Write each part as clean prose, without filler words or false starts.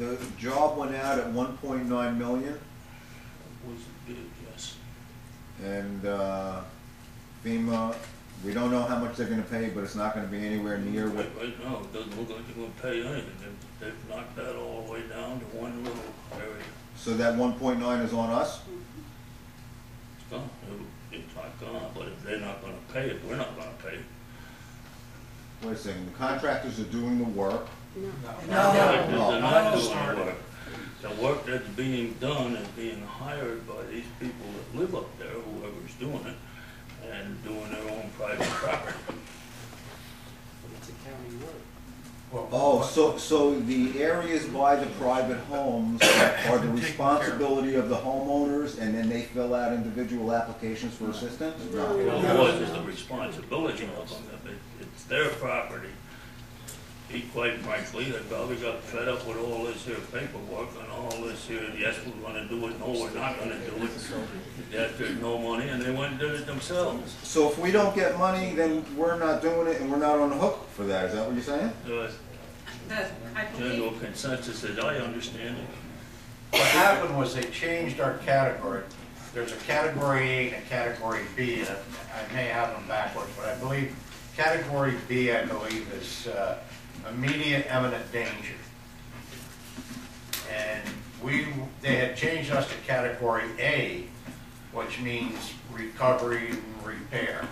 the job went out at 1.9 million, Was big, yes. and FEMA, we don't know how much they're gonna pay, but it's not gonna be anywhere near what. Right now, it doesn't look like they're gonna pay anything. They've knocked that all the way down to one little area. So that 1.9 is on us? It's gone. It's not gone, but if they're not gonna pay it, we're not gonna pay it. Wait a second, the contractors are doing the work. They're not doing the work. The work that's being done is being hired by these people that live up there, whoever's doing it, and doing their own private property. But it's a county road. Oh, so the areas by the private homes are the responsibility of the homeowners, and then they fill out individual applications for assistance? Well, what is the responsibility of them? It's their property. Quite frankly, they probably got fed up with all this here paperwork and all this here, yes, we're gonna do it, no, we're not gonna do it. That there's no money, and they went and did it themselves. So if we don't get money, then we're not doing it, and we're not on the hook for that, is that what you're saying? General consensus, as I understand it. What happened was they changed our category. There's a category A and a category B, and I may have them backwards, but I believe category B, I believe, is immediate imminent danger. And they had changed us to category A, which means recovery and repair.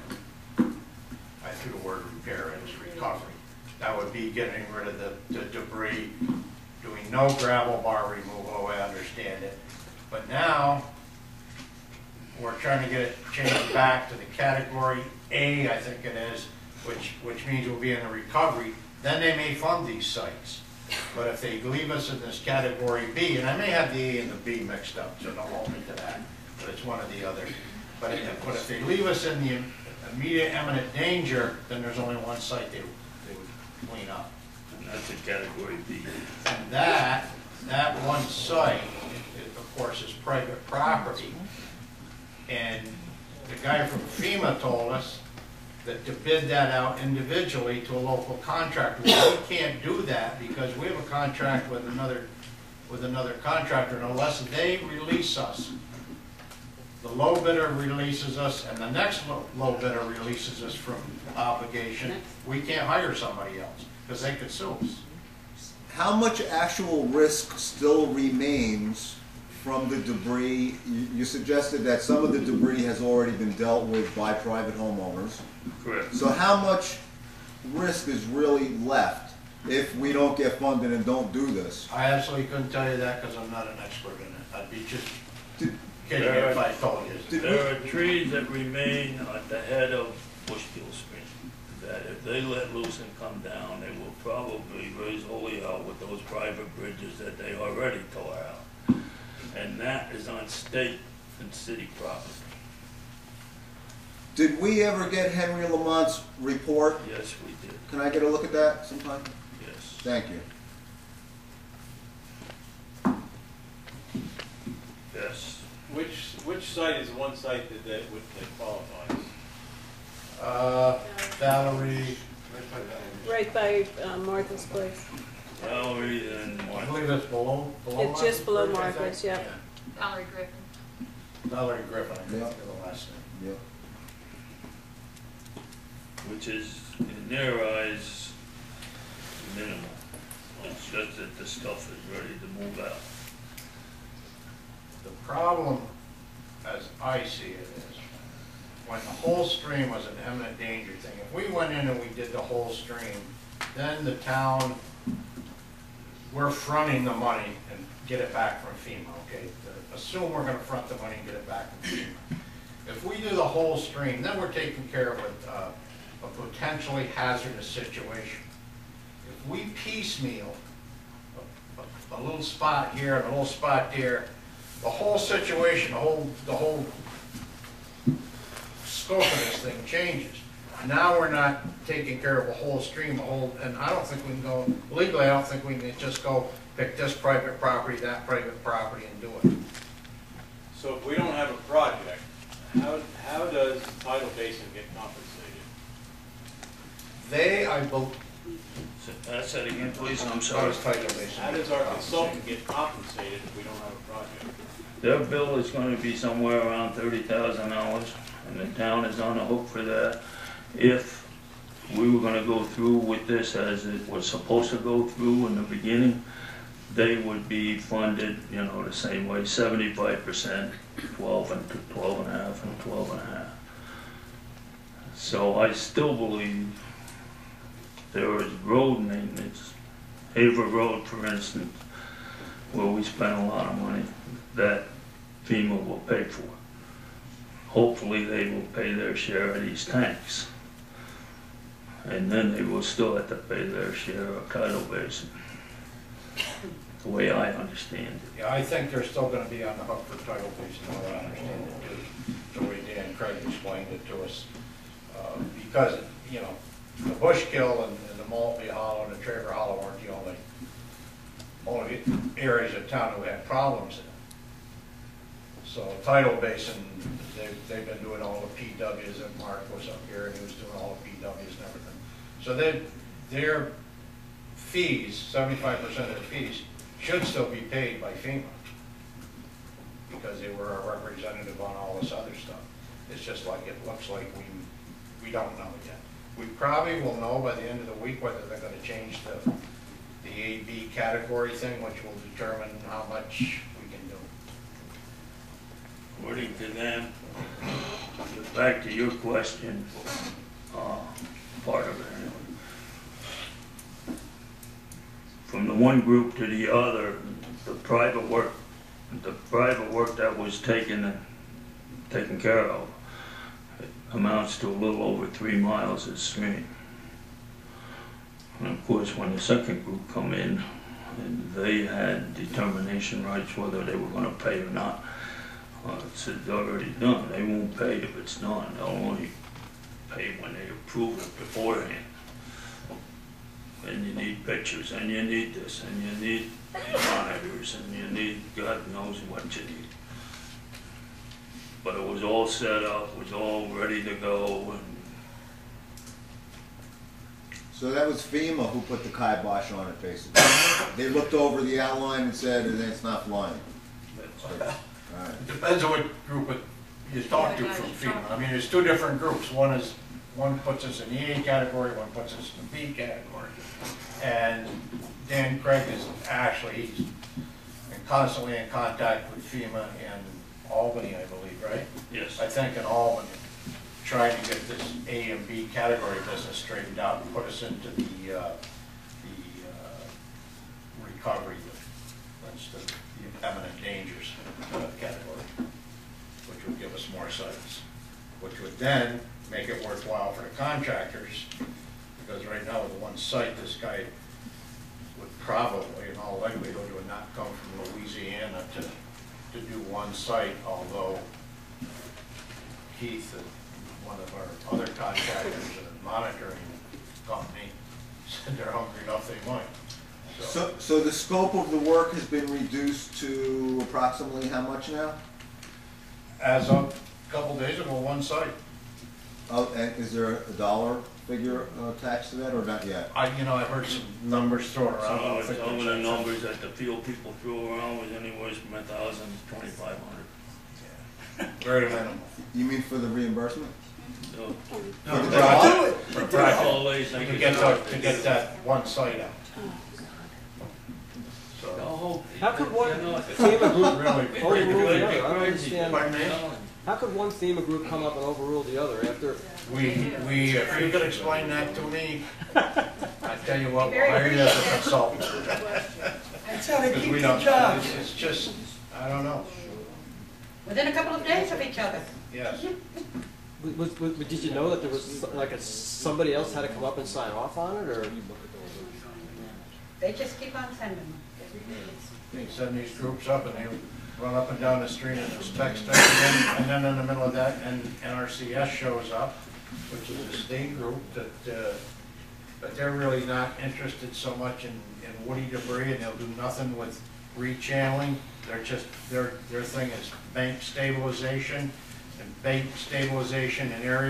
I threw the word repair in as recovery. That would be getting rid of the debris, doing no gravel bar removal, the way I understand it. But now, we're trying to get it changed back to the category A, I think it is, which means we'll be in the recovery. Then they may fund these sites. But if they leave us in this category B, and I may have the A and the B mixed up, so don't hold me to that, but it's one or the other. But if they leave us in the immediate imminent danger, then there's only one site they would clean up. And that's a category B. And that one site, of course, is private property. And the guy from FEMA told us that to bid that out individually to a local contractor. Well, we can't do that because we have a contract with another contractor, and unless they release us, the low bidder releases us, and the next low bidder releases us from obligation, we can't hire somebody else because they could sue us. How much actual risk still remains from the debris? You suggested that some of the debris has already been dealt with by private homeowners. Correct. So how much risk is really left if we don't get funded and don't do this? I absolutely couldn't tell you that because I'm not an expert in it. I'd be just kidding if I told you. There are trees that remain at the head of Bushkill Stream that if they let loose and come down, they will probably raise holy hell with those private bridges that they already tore out. And that is on state and city property. Did we ever get Henry Lamont's report? Yes, we did. Can I get a look at that sometime? Yes. Thank you. Yes. Which site is one site that qualifies? Valerie. Right by Martha's place. Valerie and I Martha. believe it's below. It's just below Martha's, yeah. Valerie Griffin. Valerie Griffin, I think Yeah. is the last name. Yep. Which is, in their eyes, minimal. It's just that the stuff is ready to move out. The problem, as I see it, is when the whole stream was an imminent danger thing, if we went in and we did the whole stream, then the town, we're fronting the money and get it back from FEMA, okay? Assume we're gonna front the money and get it back from FEMA. If we do the whole stream, then we're taking care of a potentially hazardous situation. If we piecemeal a little spot here and a little spot there, the whole situation, the whole scope of this thing changes. Now we're not taking care of a whole stream, and I don't think we can go, legally I don't think we can just go pick this private property, that private property and do it. So if we don't have a project, how does Tidal Basin get compensated? They, I believe, So Ask that again, please, I'm How sorry. does title basin? How does our consultant get compensated if we don't have a project? Their bill is gonna be somewhere around $30,000, and the town is on the hook for that. If we were gonna go through with this as it was supposed to go through in the beginning, they would be funded, you know, the same way, 75%, 12 and 12 and a half and 12 and a half. So I still believe there is road maintenance, Haver Road, for instance, where we spent a lot of money, that FEMA will pay for. Hopefully they will pay their share of these tanks. And then they will still have to pay their share of tidal basin, the way I understand it. Yeah, I think they're still gonna be on the hook for title basin, the way I understand it too, the way Dan Craig explained it to us. Because, you know, the Bushkill and the Maltby Hollow and the Traver Hollow aren't the only areas of town who had problems in it. So tidal basin, they've been doing all the PWs, and Mark was up here and he was doing all the PWs and everything. So their fees, 75% of their fees, should still be paid by FEMA, because they were a representative on all this other stuff. It's just like, it looks like we don't know yet. We probably will know by the end of the week whether they're gonna change the AB category thing, which will determine how much we can do. According to them, back to your question, part of it anyway. From the one group to the other, the private work that was taken care of, it amounts to a little over 3 miles of stream. And of course, when the second group come in, and they had determination rights whether they were gonna pay or not, it's already done. They won't pay if it's done. They'll only pay when they approve it beforehand. And you need pictures, and you need this, and you need monitors, and you need God knows what you need. But it was all set up, was all ready to go, and So that was FEMA who put the kibosh on it, basically. They looked over the outline and said, it's not flying. that's All right. It depends on what group you talk to from FEMA. I mean, there's two different groups. One puts us in the A category, one puts us in the B category. And Dan Craig is he's constantly in contact with FEMA in Albany, I believe, right? yes. I think in Albany, trying to get this A and B category business straightened out and put us into the recovery, that's the eminent dangers category, which would give us more sites, which would then make it worthwhile for the contractors, because right now with the one site, this guy would probably, in all likelihood, would not come from Louisiana to do one site, although Keith, one of our other contractors and monitoring company, said they're hungry enough they might. So the scope of the work has been reduced to approximately how much now? As of a couple days ago, one site. Oh, and is there a dollar figure attached to that, or not yet? I've heard some numbers thrown around. I don't think Some of there's the numbers that the field people threw around was anywhere from 1,000 to 2,500. very minimal. You mean for the reimbursement? So, For the project? For that's project, all they think to is get that one site out. So, Oh, How could one you know, FEMA group really, overrule the Crazy. other? I don't understand. Pardon me? How could one FEMA group come up and overrule the other after? if you could explain that to me, I tell you what, we'll hire you as a consultant. That's how they Because keep we their don't, jobs. it's just, I don't know, Within a couple of days of each other. yes. Did you know that there was like somebody else had to come up and sign off on it, or? They just keep on sending them. They send these groups up and they run up and down the street and inspect stuff, and then in the middle of that, and NRCS shows up, which is a state group but they're really not interested so much in woody debris, and they'll do nothing with rechanneling. They're just, their thing is bank stabilization and bank stabilization in areas